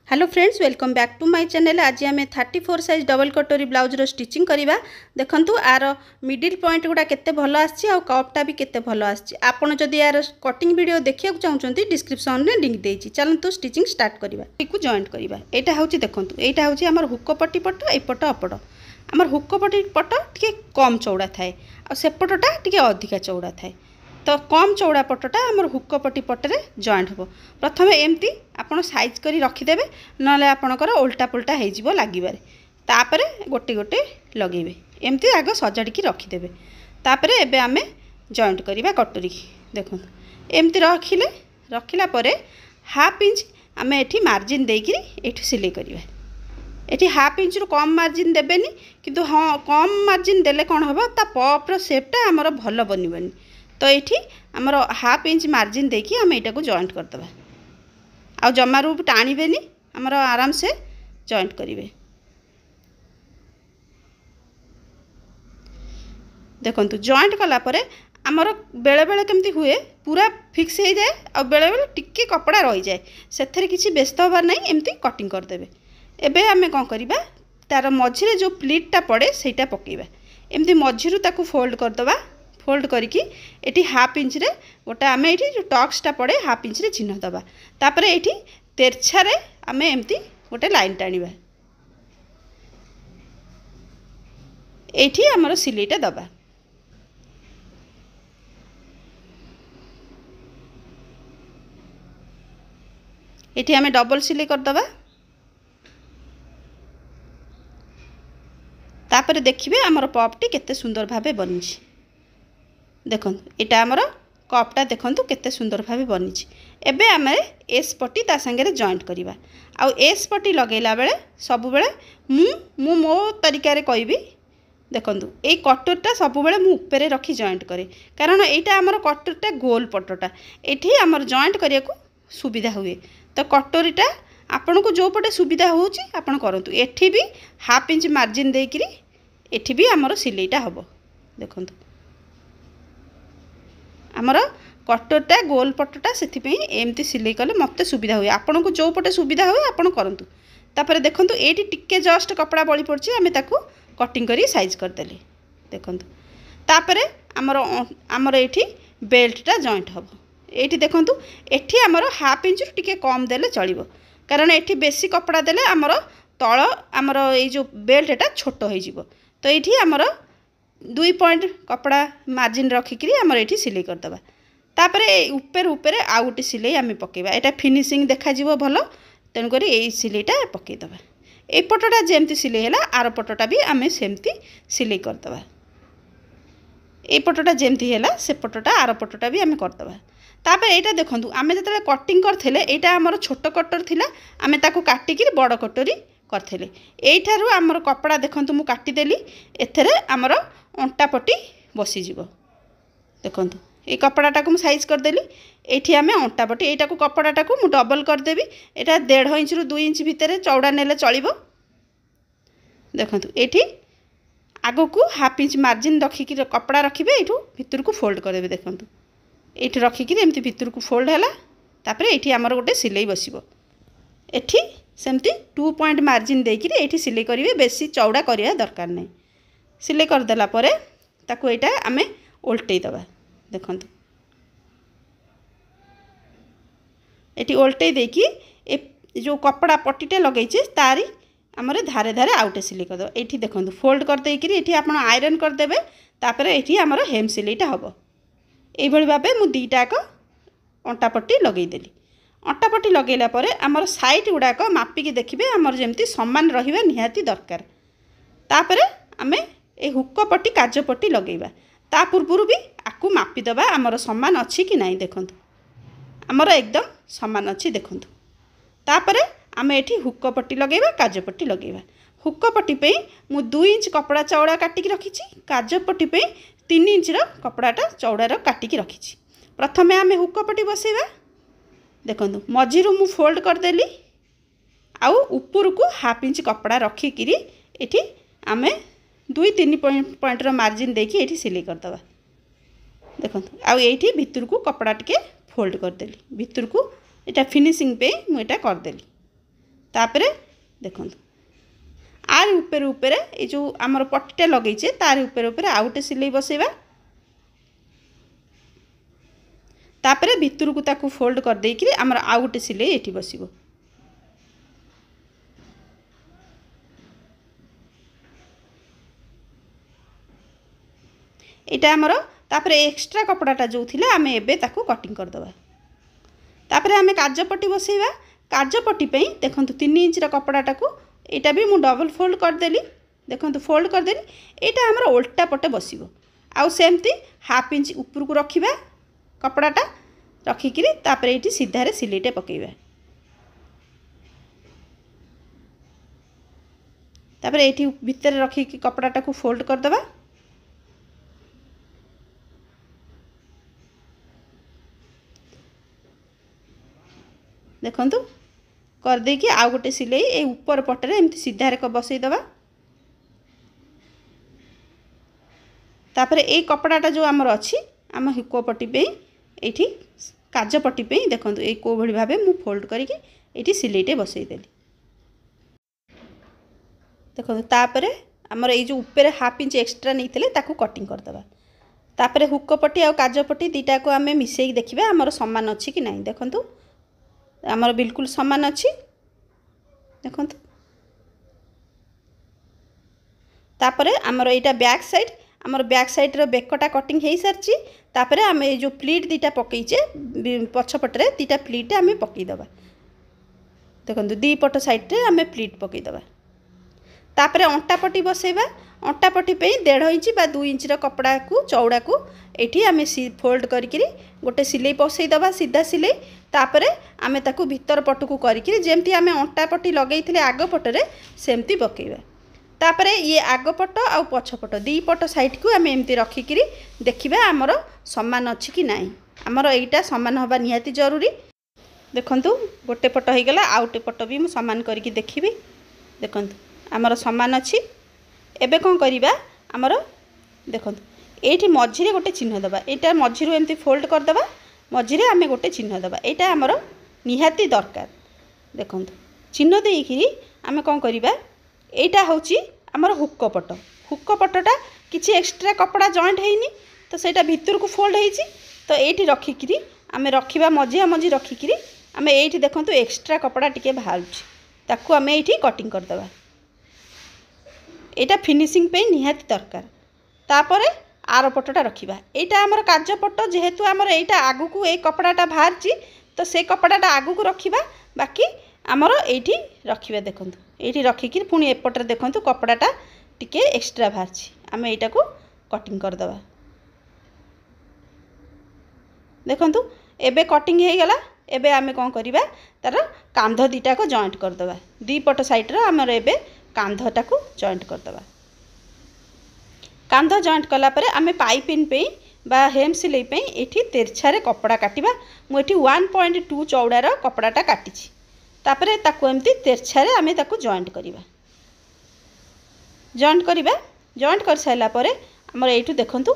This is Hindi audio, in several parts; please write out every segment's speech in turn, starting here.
Hello friends, welcome back to my channel. आज आम 34 साइज डबल कटोरी ब्लाउज रो स्टिचिंग करवा। देखंतु आर मिडिल पॉइंट गुड़ा केते भलो आछि आ कपटा भी केते भलो आछि। आपण जदि यार कटिंग वीडियो देखिया चाहउछंती डिस्क्रिप्शन में लिंक देछि। चलंतु स्टिचिंग स्टार्ट करवा। इकु जॉइंट करवा। एटा होछि देखंतु, एटा होछि हमर हुक पट्टी पट, ए पट अपड। हमर हुक पट्टी पट टिके कम चौड़ा थाए आ सेपटटा टिके अधिका चौड़ा थाए। तो कम चौड़ा पटटा आमर हुक पट्टी पटरे जॉइंट हो। प्रथम एमती आपण साइज करी रखिदेवे, नले आपणकर उल्टा पुल्टा हो जिवो लागिबारे। तापरे गोटे गोटे लगेबे, एमती आग सजाड़ी रखिदेवे। तापरे एबे आमे जॉइंट करिबा कटोरी। देखो एमती रखिला परे हाफ इंच आमे एठी मार्जिन देकी एठी सिलाई करिबा। एठी हाफ इंच रु कम मार्जिन देबेनी, किंतु हाँ कम मार्जिन देले कोन हबो ता पप रो शेपटा हमर भलो बनिबनी। तो ये आमर हाफ इंच मार्जिन देकी आम यहाँ जॉइंट करदे। आ जमारू टाणिबेनी, आमर आराम से जॉइंट करेंगे। देखंतु जॉइंट कला परे आमर बेले बेले केमती हुए पूरा फिक्स हो जाए और बेले बेले टिके कपड़ा रही जाए। से किसी व्यस्त हबार नहीं, एमती कटिंग करदे। एबे आमे कौन करिबा, तार मझिरे जो प्लीटटा पड़े सेटा पकेबा। एमती मझिरु ताकू फोल्ड करदबा। फोल्ड करिकी एटी हाफ इंच रे गोटे आमे एटी जो टक्सटा पड़े हाफ इंच रे चिन्ह दबा। तापरे एटी तेरछा रे आमे एमती गोटे लाइन टाणीबा। एटी हमर सिलाईटा दबा। एटी आमे डबल सिलाई कर दबा। तापरे देखिबे हमर पपटी केते सुंदर भाबे बनिछि। देखंतु एटा हमर कपटा देखंतु केते सुंदर भाबे बनिछि। एबे आमे एस पट्टी ता संगे रे जॉइंट करिबा। आ एस पट्टी लगेला बेले सब बेले मु मो तरीका रे कहबी। देखंतु ए कटरटा सब बेले मु ऊपर रखी जॉइंट करे, कारण एटा हमर कटरटा गोल पटटा एठी हमर जॉइंट करिया को सुविधा हुए। तो कटोरीटा आपन को जो पटे सुविधा होउची आपन करंतु। एठी भी हाफ इंच मार्जिन देकिरी एठी भी हमर सिलाईटा हबो। देखंतु आमर कटरटा गोल पटटा से एमती सिलाई कले मत सुविधा हुए। आपन को जो पटे सुविधा हुए आपन करंतु। तापर देखंतु एटी टिके जस्ट कपड़ा बड़ी पड़छि, आमे ताकू कटिंग करी साइज कर देले। देखंतु तापरे आमर एठी बेल्टटा जॉइंट हबो। एठी देखंतु एठी आमर हाफ इंच टिके कम देले चलिबो, कारण एठी बेसी कपड़ा देले आमर तळ आमर ए जो बेल्टटा छोटो हो जिवो। तो एठी आमर 2 पॉइंट कपड़ा मार्जिन रखिकी आमर एठी सिलाई करदबा। तापरे ऊपर ऊपर आउ गोटे सिलाई आमे पकेबा। एटा फिनिशिंग देखा जिवो भलो, तेन करी एई सिलाईटा पकेई दबा। ए पटटा जेमती सिलाई हैला आर पटटा भी आमे सेमती सिलाई करदबा। ए पटटा जेमती हैला से पटटा आर पटटा भी आमे करदबा। तापरे एटा देखंतु आमे जतले कटिंग करथले एटा हमर छोट कटर थिला, आमे ताकू काटिकी बड़ कटोरी करथले। एइठारु हमर कपड़ा देखंतु मु काटी देली। एथरे हमर अंटा पट्टी बसी जीवो। देखंतु ए कपड़ाटा को मु साइज कर देली। एठी आमे अंटा पट्टी एटा को कपड़ाटा को मु डबल कर देबी। एटा 1.5 इंच रु 2 इंच भितर चौड़ा नेले चलिबो। देखंतु एठी आगो को हाफ इंच मार्जिन रखिकी कपड़ा रखिबे, एठू भितर को फोल्ड कर देबे। देखंतु एठी रखिकी एमती भितर को फोल्ड हैला। तापरे एठी हमर गोटे सिलाई बसिबो। एठी सेमती 2 पॉइंट मार्जिन देकी एठी सिलाई करिवे, बेसी चौड़ा करिया दरकार नै। सिलाई कर देला परे ताकू एटा आमे उल्टै दबा। देखंतु एटी उल्टै देकी ए जो कपड़ा पट्टीटे लगैछे तारी हमरे धारे धारे आउटे सिलाई कर दो। एठी देखंतु फोल्ड कर देकी एठी आपण आयरन कर देबे। तापरे एठी हमर हेम सिलाईटा हबो। एई भली भाबे मु दीटाक अंटा पट्टी लगै देली। अंटा पट्टी लगैला परे हमर साइड गुडाक मापिकी देखिबे हमर जेमती समान रहिबा निहाती दरकार। तापरे आमे ए हुक पट्टी काज पट्टी लगेबा। ता पूर्वरु भी आकु मापी दबा हमर समान अछि कि नाही। देखंतु हमर एकदम समान अछि। देखंतु तापरे आमे एठी हुक पट्टी लगेबा, काज पट्टी लगेबा। हुक पट्टी पे मु 2 इंच कपड़ा चौड़ा काटिकी रखिछि। काज पट्टी पे 3 इंच रो कपड़ाटा चौड़ा रो काटिकी रखिछि। प्रथमे आमे हुक पट्टी बसेबा। देखंतु मझिरु मु फोल्ड कर देली। आउ ऊपर को हाफ इंच कपड़ा रखिकी एठी आमे 2-3 पॉइंट रो मार्जिन देकी एठी सिलाई कर दबा। देखंतु आउ एठी भितर को कपड़ा टिके फोल्ड कर देली। भितर को एटा फिनिशिंग पे मु एटा कर देली। तापरे देखो आर ऊपर ऊपर ये जो आमर पट्टीटा लगेचे तार ऊपर ऊपर आउ गोटे सिलाई बसेबा तापरे भितर को ताकू फोल्ड कर देकरी आमर आउ गोटे सिलाई एठी बसिबो। एटा आमर तापरे एक्स्ट्रा कपड़ाटा जो थिले आमे एबे ताकू कटिंग कर दबा। तापरे आमे काजपट्टी बसेबा। काजपट्टी पे देखंतु 3 इंच रा कपड़ाटा को एटा भी मु डबल फोल्ड कर देली। देखंतु फोल्ड कर देली। एटा हमर उल्टा पटे बसिबो। आउ सेमती हाफ इंच ऊपर को रखिबा कपड़ाटा रखिकिरी तापरे एटी सीधा रे सिलाईटे पकेइबा। तापरे एटी भीतर रखिकी कपड़ाटा को फोल्ड कर दबा। देखंतु कर दे कि आउ गोटे सिलाई ए ऊपर पटरे एमती सीधा रे बसई दबा। तापरे ए कपड़ाटा जो आमर अछि आम हुको पट्टी पे एठी काज पट्टी पे देखंतु ए को भली भाबे मु फोल्ड करिके एठी सिलाईटे बसई देली। देखंतु तापरे आमर ए जो ऊपर हाफ इंच एक्स्ट्रा नैथिले ताकू कटिंग कर दबा। तापरे हुको पट्टी आ काज पट्टी दीटा को आमे मिसेई देखिबा आमर समान अछि कि नाही। देखंतु आमर बिल्कुल समान अछि। देखंतु तापरे आमर एटा बैक साइड आमर बैक साइड रो बेकटा कटिंग हेई सारची। तापरे आमे ए जो प्लीट दीटा पकईचे पछपटरे दीटा प्लीट आमे पकई दबा। देखंतु दी पट साइड रे आमे प्लीट पकई दबा। तापरे अंटा पट्टी बसेबा। अंटा पट्टी पे 1.5 इंच बा 2 इंच रो कपड़ा को चौड़ा को एठी आमे फोल्ड करिकिरी गोटे सिलाई पसई दबा सीधा सिलाई। तापरे आमे ताकू भीतर पट को करिकिरी जेमती आमे अंटा पट्टी लगेइथिले आग पटरे सेमती पकेइबा। तापरे ये आग पट आ पछ पट दी पट साइड को आमे एमती रखिकिरी देखिबा आमर समान अछि कि नाही। आमर एटा समान होबा निहाती जरूरी। देखंतु गोटे पट हो गला आउटे पट भी मु समान करके देखिबी। देखंतु आमर समान अछि। एबे कोन करिबा आमर देखंतु एठी मझिरे गोटे चिन्ह दबा। एटा मझिरु एमती फोल्ड कर दबा। मझिरे आमे गोटे चिन्ह दबा। एटा आमर निहाती दरकार। देखंतु चिन्ह देइकिरी आमे कोन करिबा एटा होची आमर हुक पट। हुक पटटा किछि एक्स्ट्रा कपड़ा जॉइंट हेइनी तो सेटा भितर को फोल्ड हेइची। तो एठी रखिकिरी आमे रखिबा मझिया मझि रखिकिरी आमे एठी देखंतु एक्स्ट्रा कपड़ा टिके बाहारुची ताकू आमे एठी कटिंग कर दबा। एटा फिनिशिंग पे निहाती दरकार। तापरे आर पटटा रखिबा। एटा आमर काज पट जेहेतु आमर एटा आगु को ए कपड़ाटा बाहरची तो से कपड़ाटा आगु को रखिबा। बाकी आमर एठी रखिबा। देखंतु एठी रखिकी पुणी एपटरे देखंतु कपड़ाटा टिके एक्स्ट्रा बाहरची आमे एटा को कटिंग कर दबा। देखंतु एबे कटिंग हे गला। एबे आमे कोन करिबा तार कांध दीटा को जॉइंट कर दबा। दी पट साइड रे आमर एबे कांधटा को जॉइंट कर दबा। कांध जॉइंट कला परे आमे पाइपिंग पे बा हेम सिलाई पे एठी तिरछारे कपड़ा काटिबा। मु एठी 1.2 चौड़ार कपड़ाटा काटिछि। तापरे ताकू एमती तिरछारे आमे ताकू जॉइंट करिबा। जॉइंट कर साइला परे हमर एठू देखंतु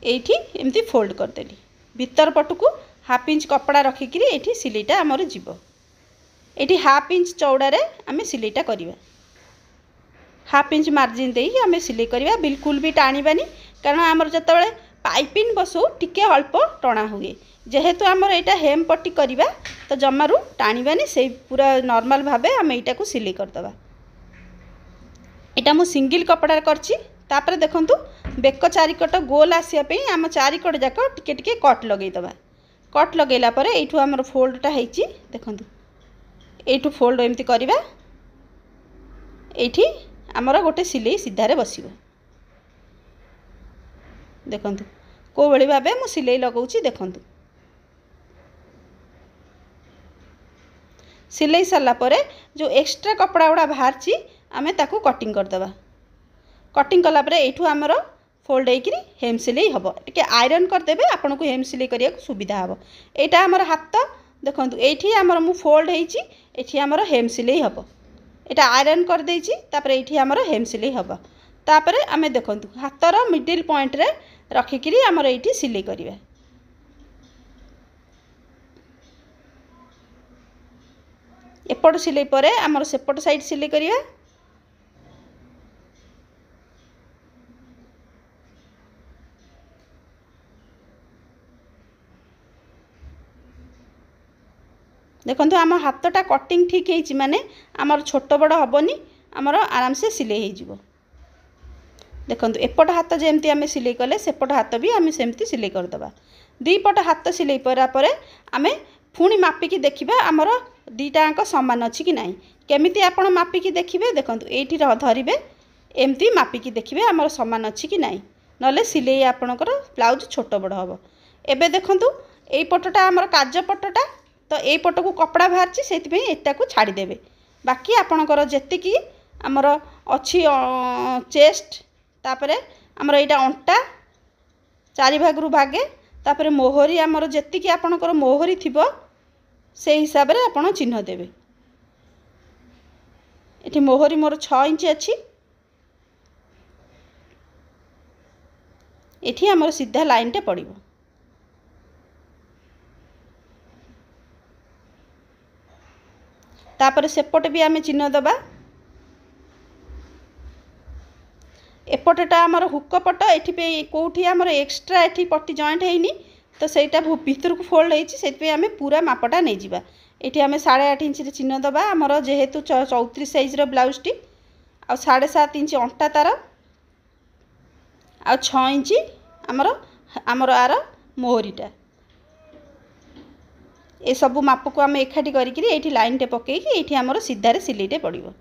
एठी एमती फोल्ड कर देली। भीतर पट को हाफ इंच कपड़ा रखिकिरी एठी सिलाईटा हमर जीवो। एठी हाफ इंच चौड़ारे आमे सिलाईटा करिबा। हाफ इंच मार्जिन दे आमे सिलाई करिबा। बिल्कुल भी टाणीबानी कारण आमर जतबेले पाइपिंग बसो टिके अल्प टणा हुए। जेहेतु आमर एटा हेम पट्टी करिबा तो जमारू टाणीबानी से पूरा नॉर्मल भाबे आमे एटा को सिलाई कर दबा। एटा मु सिंगल कपड़ा करछि। तापर देखंतु बेक चारिकट गोल आसिया पे आम चारिकट जाक टिके टिके कट लगेई दबा। कट लगेला परे एठू आमर फोल्डटा हेछि। देखंतु एठू फोल्ड एमती करिबा। एठी आमर गोटे सिलाई सीधारे बसिबो। देखंतु को बळी भाबे मु सिलाई लगाउछि। देखंतु सिलाई सरला परे जो एक्स्ट्रा कपड़ा उडा बाहरछि आमे ताकू कटिंग कर दबा। कटिंग कला परे एठू आमर फोल्ड हेकिरी हेम सिलाई हबो। टिके आयरन कर देबे आपन को हेम सिलाई करिया को सुविधा हबो। एटा आमर हाथ देखंतु एठी आमर मु फोल्ड हेछि। एठी आमर हेम सिलाई हबो। एटा आयरन कर देछि। तापर एठी आमर हेम सिलाई हबो। तापर आमे देखंतु हाथर मिडिल पॉइंट रे रखिकिरी आमर एठी सिलाई करिबा। एपट सिलाई पर आमर सेपट साइड सिलाई करिया। देखो आम हाथटा कटिंग ठीक है माने आमर छोट बड़ हेनी आमर आराम से सिलाई हो। देखो एपट हाथ जमती आम सिलाई कले सेपट हाथ भी आम सेमती सिलाई करदे। दी पट हाथ सिलाई पर आम पुणी मापिकी देखिए आमर दीटाक सामान अच्छी कि ना केमिति आपण मापिकी देखिए। देखो ये धरवे एमती मापिकी देखिए आमर सामान अच्छी कि ना ना सिलाई आपणकर ब्लाउज छोट बड़ हम। एबे देखो यही पटटा आमर काज पटटा तो यही पट को कपड़ा बाहर से एटा को छाड़देवे। बाकी आपणकर जी आमर अच्छी चेस्ट तापर आमर यहाँ अंटा चारि भाग रु भागे तापर मोहरी आमर जी आपणकर मोहरी थिबो से हिसाब से आपड़ चिन्ह देवे। ये मोहरी मोर 6 इंच अच्छी। ये आमर सीधा लाइन टे पड़ो। तापर सेपट भी आम चिन्ह दबा। एपटा आमर हुक पट ये कौटी आमर एक्सट्रा ये पट्टी जॉइंट है तो सहीटा भितर को फोल्ड होती आम पूरा मापटा नहीं जावा। ये आम 8.5 इंच चिन्ह दबा आमर जेहेतु 34 साइज ब्लाउज टी आ 7.5 इंच अंटा तार आ 6 इंच आमर आमर आर मोहरीटा ये सब माप को आम एकाठी करी लाइन टे पकईकि ये आमर सीधार सिलाईटे पड़ो।